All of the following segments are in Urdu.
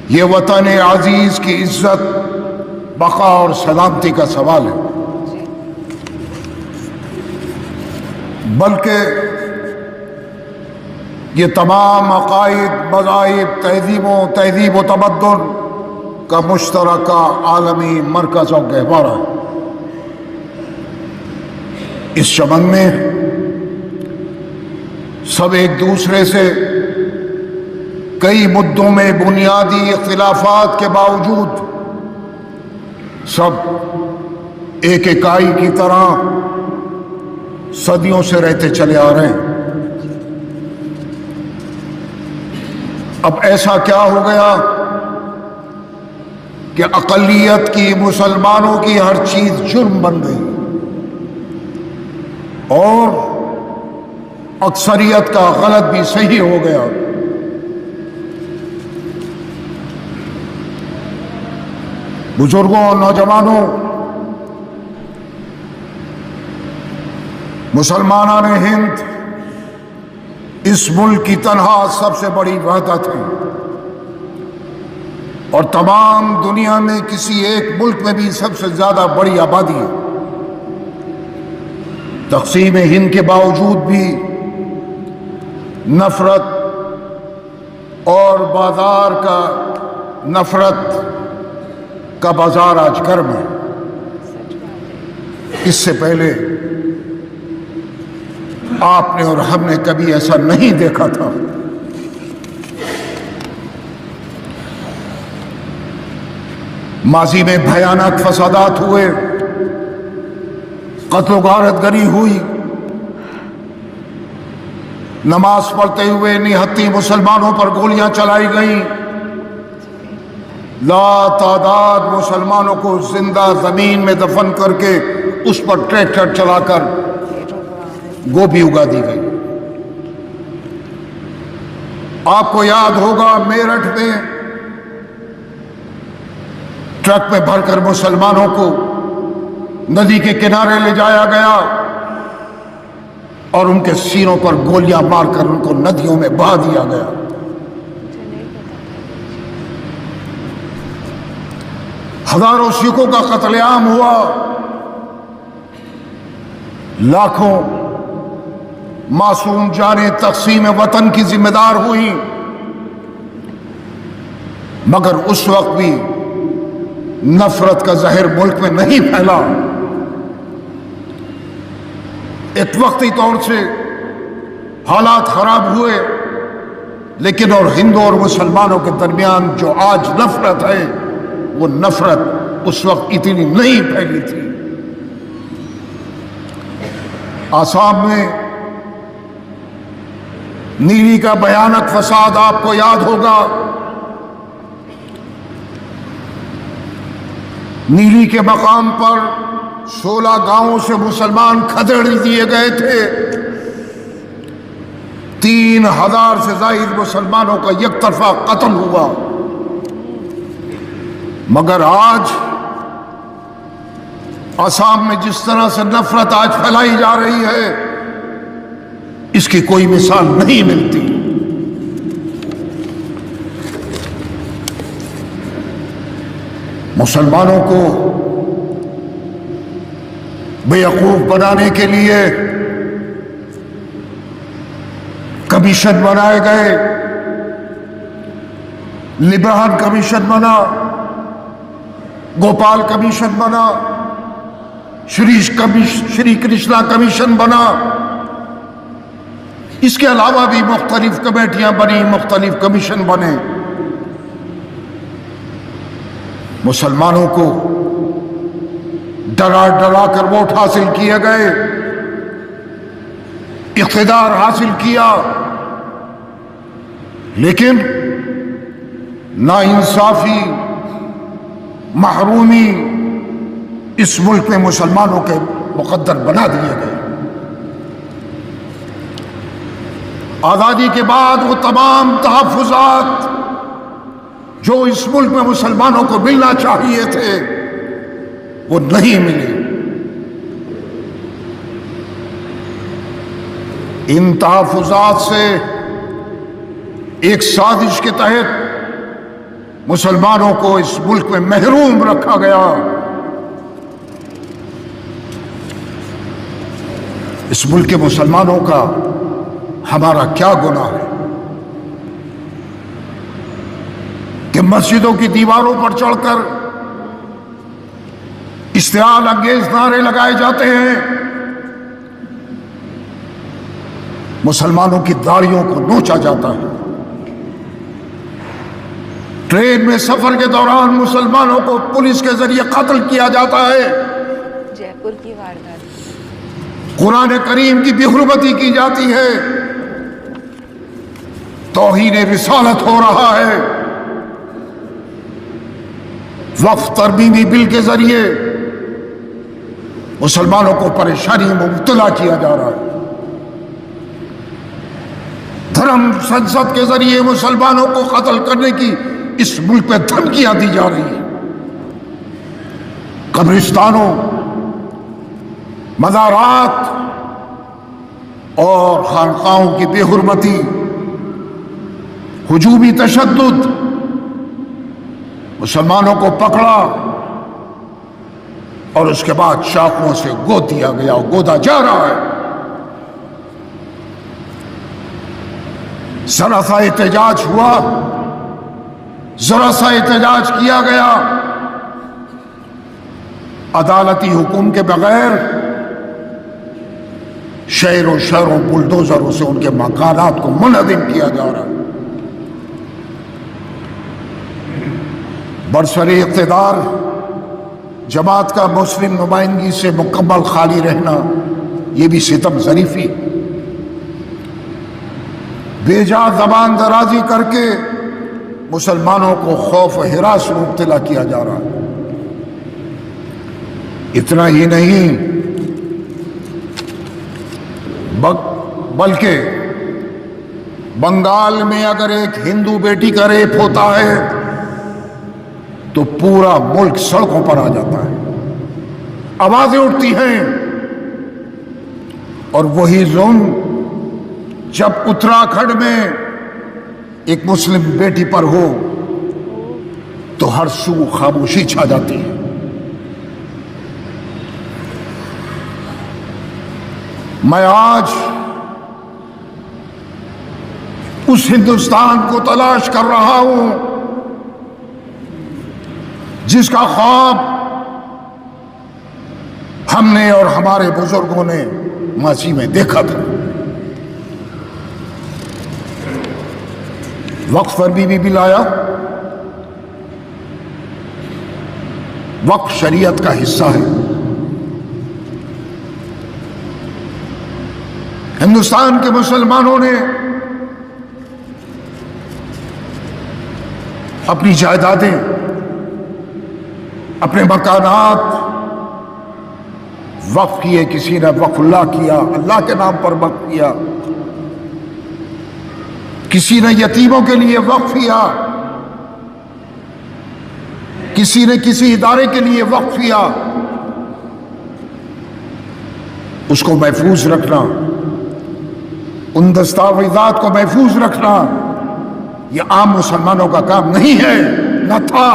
یہ وطن عزیز کی عزت، بقا اور سلامتی کا سوال ہے، بلکہ یہ تمام عقائد، مذاہب، تہذیب و تمدن کا مشترکہ عالمی مرکز و گہوارہ ہے۔ اس چمن میں سب ایک دوسرے سے کئی مدوں میں بنیادی اختلافات کے باوجود سب ایک اکائی کی طرح صدیوں سے رہتے چلے آ رہے ہیں۔ اب ایسا کیا ہو گیا کہ اقلیت کی، مسلمانوں کی ہر چیز جرم بن گئی اور اکثریت کا غلط بھی صحیح ہو گیا۔ بزرگوں اور نوجوانوں، مسلمانان ہند اس ملک کی تنہا سب سے بڑی وحدت ہے، اور تمام دنیا میں کسی ایک ملک میں بھی سب سے زیادہ بڑی آبادی ہے۔ تقسیم ہند کے باوجود بھی نفرت اور نفرت کا بازار آج گرم ہے۔ اس سے پہلے آپ نے اور ہم نے کبھی ایسا نہیں دیکھا تھا۔ ماضی میں بھیانک فسادات ہوئے، قتل و غارت گری ہوئی، نماز پڑھتے ہوئے نہتی مسلمانوں پر گولیاں چلائی گئیں، لا تعداد مسلمانوں کو زندہ زمین میں دفن کر کے اس پر ٹریکٹر چلا کر گوبھی اگا دی گئی۔ آپ کو یاد ہوگا میرٹھ میں ٹرک میں بھر کر مسلمانوں کو ندی کے کنارے لے جایا گیا اور ان کے سینوں پر گولیاں مار کر ان کو ندیوں میں بہا دیا گیا۔ ہزاروں سکھوں کا قتل عام ہوا، لاکھوں معصوم جانیں تقسیم وطن کی ذمہ دار ہوئیں، مگر اس وقت بھی نفرت کا زہر ملک میں نہیں پھیلا۔ ایک وقتی طور سے حالات خراب ہوئے، لیکن اور ہندوؤں اور مسلمانوں کے درمیان جو آج نفرت ہے، وہ نفرت اس وقت اتنی نہیں پھیلی تھی۔ آسام میں نیلی کا بھیانک فساد آپ کو یاد ہوگا۔ نیلی کے مقام پر 16 گاؤں سے مسلمان کھدیڑ دیے گئے تھے، 3000 سے زائد مسلمانوں کا یک طرفہ قتل ہوا۔ مگر آج آسام میں جس طرح سے نفرت آج پھیلائی جا رہی ہے، اس کی کوئی مثال نہیں ملتی۔ مسلمانوں کو بیوقوف بنانے کے لیے کمیشن بنائے گئے، لبران کمیشن بنا، گوپال کمیشن بنا، شری کرشنا کمیشن بنا، اس کے علاوہ بھی مختلف کمیٹیاں بنی، مختلف کمیشن بنے۔ مسلمانوں کو ڈرا ڈرا کر ووٹ حاصل کیے گئے، اقتدار حاصل کیا، لیکن ناانصافی، محرومی اس ملک میں مسلمانوں کے مقدر بنا دیے گئے۔ آزادی کے بعد وہ تمام تحفظات جو اس ملک میں مسلمانوں کو ملنا چاہیے تھے، وہ نہیں ملے۔ ان تحفظات سے ایک سازش کے تحت مسلمانوں کو اس ملک میں محروم رکھا گیا. اس ملک کے مسلمانوں کا ہمارا کیا گناہ ہے کہ مسجدوں کی دیواروں پر چڑھ کر اشتعال انگیز نعرے لگائے جاتے ہیں، مسلمانوں کی داڑھیوں کو نوچا جاتا ہے، ٹرین میں سفر کے دوران مسلمانوں کو پولیس کے ذریعے قتل کیا جاتا ہے، جے پور کی واردات، قرآن کریم کی بے حرمتی کی جاتی ہے، توہین رسالت ہو رہا ہے، وقف ترمیمی بل کے ذریعے مسلمانوں کو پریشانی میں مبتلا کیا جا رہا ہے، دھرم سنسد کے ذریعے مسلمانوں کو قتل کرنے کی اس ملک پہ دھمکیاں دی جا رہی ہیں، قبرستانوں، مزارات اور خانقاہوں کی بے حرمتی، ہجومی تشدد، مسلمانوں کو پکڑا اور اس کے بعد چاقوؤں سے گود دیا گیا، گودا جا رہا ہے. ذرا سا احتجاج ہوا، ذرا سا احتجاج کیا گیا، عدالتی حکم کے بغیر شہروں شہروں بلڈوزروں سے ان کے مکانات کو منہدم کیا جا رہا ہے. برسر اقتدار جماعت کا مسلم نمائندگی سے مکمل خالی رہنا یہ بھی ستم ظریفی، بے جا زبان درازی کر کے مسلمانوں کو خوف و ہراس میں مبتلا کیا جا رہا ہے. اتنا ہی نہیں بلکہ بنگال میں اگر ایک ہندو بیٹی کا ریپ ہوتا ہے تو پورا ملک سڑکوں پر آ جاتا ہے، آوازیں اٹھتی ہیں. اور وہی ظلم جب اتراکھنڈ میں ایک مسلم بیٹی پر ہو تو ہر سو خاموشی چھا جاتی ہے. میں آج اس ہندوستان کو تلاش کر رہا ہوں جس کا خواب ہم نے اور ہمارے بزرگوں نے ماضی میں دیکھا تھا. وقف ترمیمی بل آیا، وقف شریعت کا حصہ ہے. ہندوستان کے مسلمانوں نے اپنی جائیدادیں، اپنے مکانات وقف کیے، کسی نے وقف اللہ کیا، اللہ کے نام پر وقف کیا، کسی نے یتیموں کے لیے وقف کیا، کسی نے کسی ادارے کے لیے وقف کیا. اس کو محفوظ رکھنا، ان دستاویزات کو محفوظ رکھنا یہ عام مسلمانوں کا کام نہیں ہے، نہ تھا.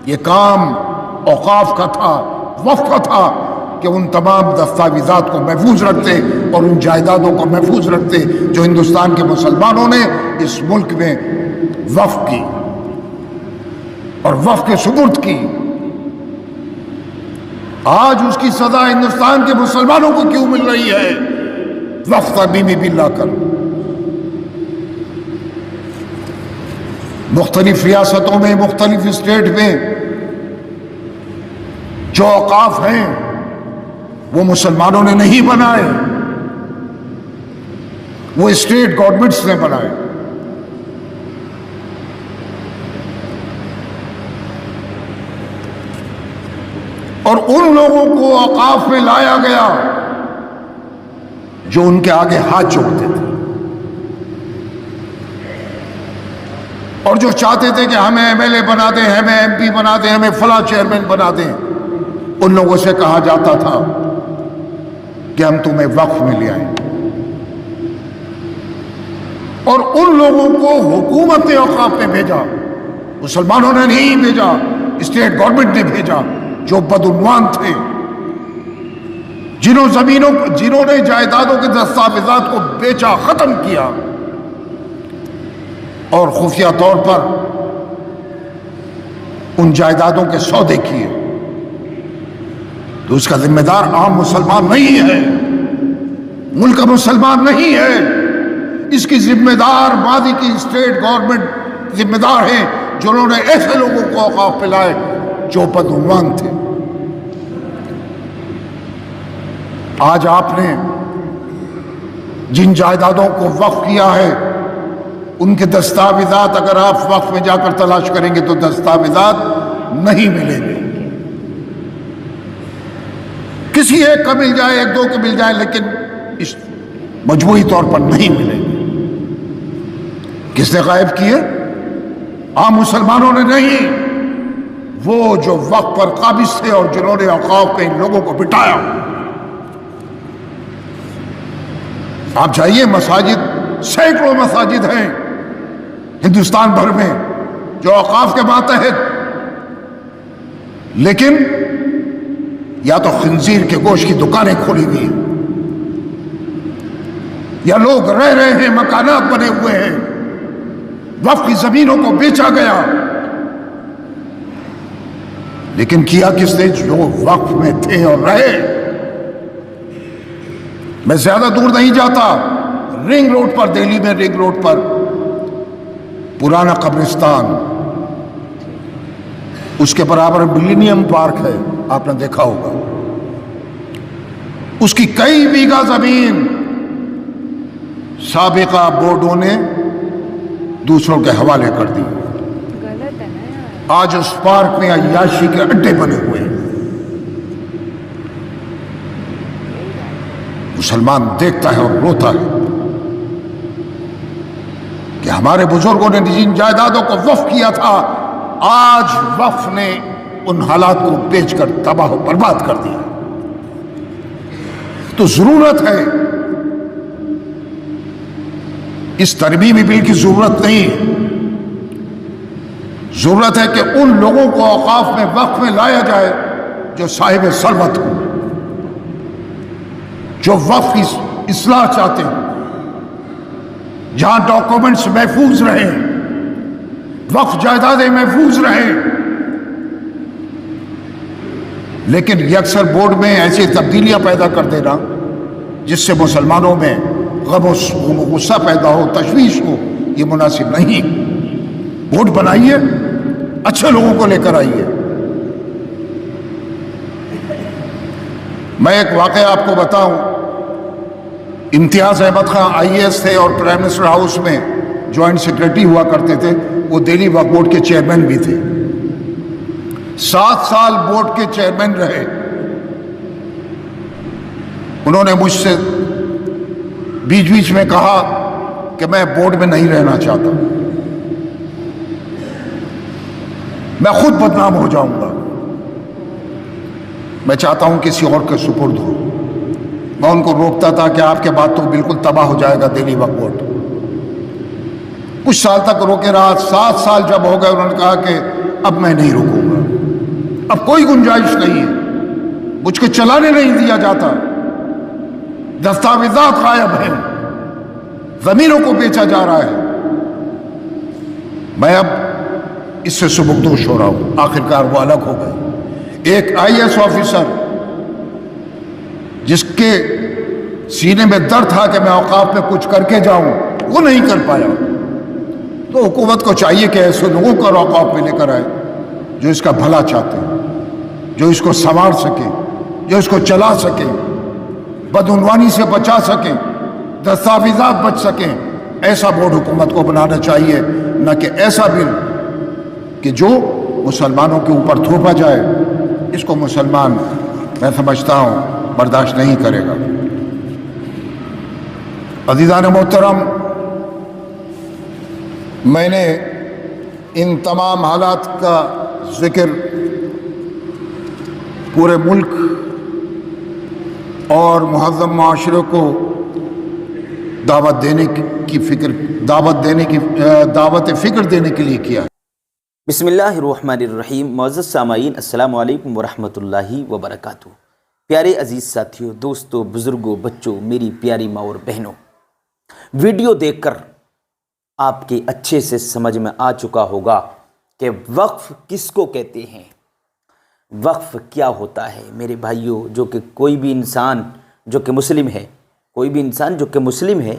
یہ کام اوقاف کا تھا، وقف کا تھا کہ ان تمام دستاویزات کو محفوظ رکھتے اور ان جائیدادوں کو محفوظ رکھتے جو ہندوستان کے مسلمانوں نے اس ملک میں وقف کی اور وقف کے سپرد کی. آج اس کی سزا ہندوستان کے مسلمانوں کو کیوں مل رہی ہے؟ وقف ترمیمی بل لا کر مختلف ریاستوں میں، مختلف اسٹیٹ میں جو اوقاف ہیں وہ مسلمانوں نے نہیں بنائے، وہ اسٹیٹ گورنمنٹس نے بنائے. اور ان لوگوں کو اوقاف میں لایا گیا جو ان کے آگے ہاتھ جوڑتے تھے اور جو چاہتے تھے کہ ہمیں ایم ایل اے بنا دیں، ہمیں ایم پی بنا دیں، ہمیں فلاں چیئرمین بنا دیں. ان لوگوں سے کہا جاتا تھا کہ ہم تمہیں وقف میں لے آئیں، اور ان لوگوں کو حکومت نے اوقاف میں بھیجا مسلمانوں نے نہیں بھیجا، اسٹیٹ گورنمنٹ نے بھیجا، جو بدعنوان تھے، جنہوں نے جائیدادوں کے دستاویزات کو بیچا، ختم کیا اور خفیہ طور پر ان جائیدادوں کے سودے کیے، تو اس کا ذمہ دار عام مسلمان نہیں ہے، ملک کا مسلمان نہیں ہے، اس کی ذمہ دار ماضی کی اسٹیٹ گورنمنٹ ذمہ دار ہیں، جنہوں نے ایسے لوگوں کو اوقاف پلائے جو بدعنوان تھے۔ آج آپ نے جن جائیدادوں کو وقف کیا ہے، ان کے دستاویزات اگر آپ وقف میں جا کر تلاش کریں گے تو دستاویزات نہیں ملیں گے، کسی ایک کا مل جائے، ایک دو کے مل جائے، لیکن اس مجموعی طور پر نہیں ملیں گے۔ کس نے غائب کیے؟ عام مسلمانوں نے نہیں، وہ جو وقت پر قابض تھے اور جنہوں نے اوقاف پہ ان لوگوں کو بٹھایا۔ آپ جائیے، مساجد، سینکڑوں مساجد ہیں ہندوستان بھر میں جو اوقاف کے ماتحت، لیکن یا تو خنزیر کے گوشت کی دکانیں کھولی ہوئی ہیں، یا لوگ رہ رہے ہیں، مکانات بنے ہوئے ہیں، وقف کی زمینوں کو بیچا گیا۔ لیکن کیا کس نے؟ جو وقف میں تھے اور رہے۔ میں زیادہ دور نہیں جاتا، رنگ روڈ پر، دہلی میں رنگ روڈ پر پرانا قبرستان، اس کے برابر ملینیم پارک ہے، آپ نے دیکھا ہوگا، اس کی کئی بیگھہ زمین سابقہ بورڈوں نے دوسروں کے حوالے کر دی۔ غلط ہے نا یار۔ آج اس پارک میں عیاشی کے اڈے بنے ہوئے ہیں۔ مسلمان دیکھتا ہے اور روتا ہے کہ ہمارے بزرگوں نے جن جائیدادوں کو وقف کیا تھا، آج وقف نے ان حالات کو بیچ کر تباہ و برباد کر دیا۔ تو ضرورت ہے، اس ترمیمی بل کی ضرورت نہیں، ضرورت ہے کہ ان لوگوں کو اوقاف میں وقف میں لایا جائے جو صاحب ثروت ہوں، جو وقف کی اصلاح چاہتے ہیں، جہاں ڈاکومنٹس محفوظ رہیں، وقف جائیدادیں محفوظ رہیں۔ لیکن یکسر بورڈ میں ایسی تبدیلیاں پیدا کر دینا جس سے مسلمانوں میں غم و غصہ پیدا ہو، تشویش ہو، یہ مناسب نہیں۔ بورڈ بنائیے، اچھے لوگوں کو لے کر آئیے۔ میں ایک واقعہ آپ کو بتاؤں، امتیاز احمد خان IAS تھے اور پرائم منسٹر ہاؤس میں جوائنٹ سیکرٹری ہوا کرتے تھے، وہ دہلی وقف بورڈ کے چیئرمین بھی تھے، 7 سال بورڈ کے چیئرمین رہے۔ انہوں نے مجھ سے بیچ بیچ میں کہا کہ میں بورڈ میں نہیں رہنا چاہتا، میں خود بدنام ہو جاؤں گا، میں چاہتا ہوں کسی اور کے سپرد ہو۔ میں ان کو روکتا تھا کہ آپ کے بعد تو بالکل تباہ ہو جائے گا دہلی وقف بورڈ۔ کچھ سال تک روکے رہا، 7 سال جب ہو گئے انہوں نے کہا کہ اب میں نہیں روکوں گا، اب کوئی گنجائش نہیں ہے، مجھ کو چلانے نہیں دیا جاتا، دستاویزات غائب ہیں، زمینوں کو بیچا جا رہا ہے، میں اب اس سے سبکدوش ہو رہا ہوں۔ آخرکار وہ الگ ہو گئے۔ ایک IAS آفیسر جس کے سینے میں درد تھا کہ میں اوقاف میں کچھ کر کے جاؤں، وہ نہیں کر پایا۔ تو حکومت کو چاہیے کہ ایسے لوگوں کو اوقاف میں لے کر آئے جو اس کا بھلا چاہتے ہیں، جو اس کو سنوار سکے، جو اس کو چلا سکے، بدعنوانی سے بچا سکیں، دستاویزات بچ سکیں۔ ایسا بورڈ حکومت کو بنانا چاہیے، نہ کہ ایسا بل کہ جو مسلمانوں کے اوپر تھوپا جائے۔ اس کو مسلمان، میں سمجھتا ہوں، برداشت نہیں کرے گا۔ عزیزان محترم، میں نے ان تمام حالات کا ذکر پورے ملک اور مہذب معاشرے کو دعوت فکر دینے کے لیے کیا ہے۔ بسم اللہ الرحمن الرحیم۔ معزز سامعین، السلام علیکم ورحمۃ اللہ وبرکاتہ۔ پیارے عزیز ساتھیوں، دوستوں، بزرگوں، بچوں، میری پیاری ماں اور بہنوں، ویڈیو دیکھ کر آپ کے اچھے سے سمجھ میں آ چکا ہوگا کہ وقف کس کو کہتے ہیں، وقف کیا ہوتا ہے۔ میرے بھائیوں، جو کہ کوئی بھی انسان جو کہ مسلم ہے، کوئی بھی انسان جو کہ مسلم ہے،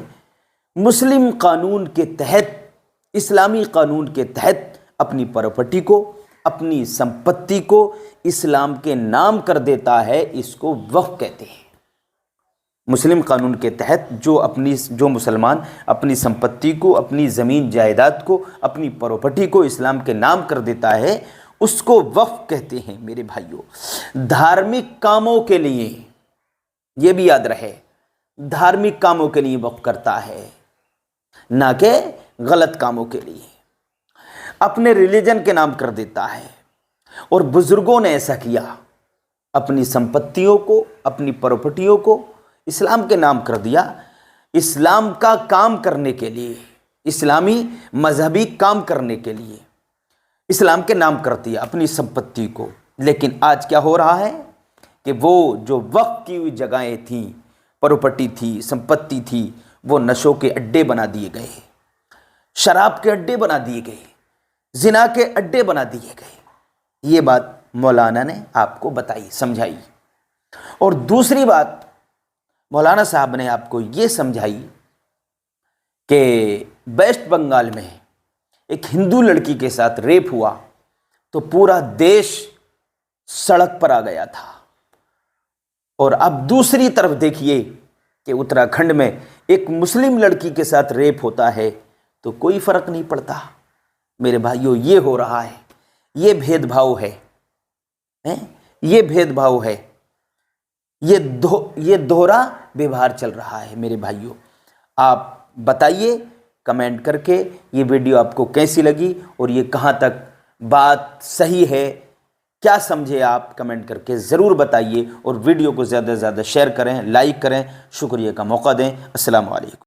مسلم قانون کے تحت، اسلامی قانون کے تحت اپنی پراپرٹی کو، اپنی سمپتی کو اسلام کے نام کر دیتا ہے، اس کو وقف کہتے ہیں۔ مسلم قانون کے تحت جو مسلمان اپنی سمپتی کو، اپنی زمین جائیداد کو، اپنی پراپرٹی کو اسلام کے نام کر دیتا ہے، اس کو وقف کہتے ہیں۔ میرے بھائیوں، دھارمک کاموں کے لیے، یہ بھی یاد رہے، دھارمک کاموں کے لیے وقف کرتا ہے، نہ کہ غلط کاموں کے لیے۔ اپنے ریلیجن کے نام کر دیتا ہے، اور بزرگوں نے ایسا کیا، اپنی سمپتیوں کو، اپنی پراپرٹیوں کو اسلام کے نام کر دیا، اسلام کا کام کرنے کے لیے، اسلامی مذہبی کام کرنے کے لیے اسلام کے نام کر دیا اپنی سمپتی کو۔ لیکن آج کیا ہو رہا ہے کہ وہ جو وقف کی ہوئی جگہیں تھیں، پراپرٹی تھی، سمپتی تھی، وہ نشوں کے اڈے بنا دیے گئے، شراب کے اڈے بنا دیے گئے، زنا کے اڈے بنا دیے گئے۔ یہ بات مولانا نے آپ کو بتائی، سمجھائی۔ اور دوسری بات مولانا صاحب نے آپ کو یہ سمجھائی کہ ویسٹ بنگال میں ایک ہندو لڑکی کے ساتھ ریپ ہوا تو پورا دیش سڑک پر آ گیا تھا، اور اب دوسری طرف دیکھیے کہ اتراکھنڈ میں ایک مسلم لڑکی کے ساتھ ریپ ہوتا ہے تو کوئی فرق نہیں پڑتا۔ میرے بھائیوں، یہ ہو رہا ہے، یہ بھید بھاؤ ہے، یہ بھید بھاؤ ہے، یہ دوہرا ویوہار چل رہا ہے۔ میرے بھائیوں، آپ بتائیے کمنٹ کر کے یہ ویڈیو آپ کو کیسی لگی، اور یہ کہاں تک بات صحیح ہے، کیا سمجھے آپ، کمنٹ کر کے ضرور بتائیے، اور ویڈیو کو زیادہ سے زیادہ شیئر کریں، لائک کریں، شکریہ کا موقع دیں۔ السلام علیکم۔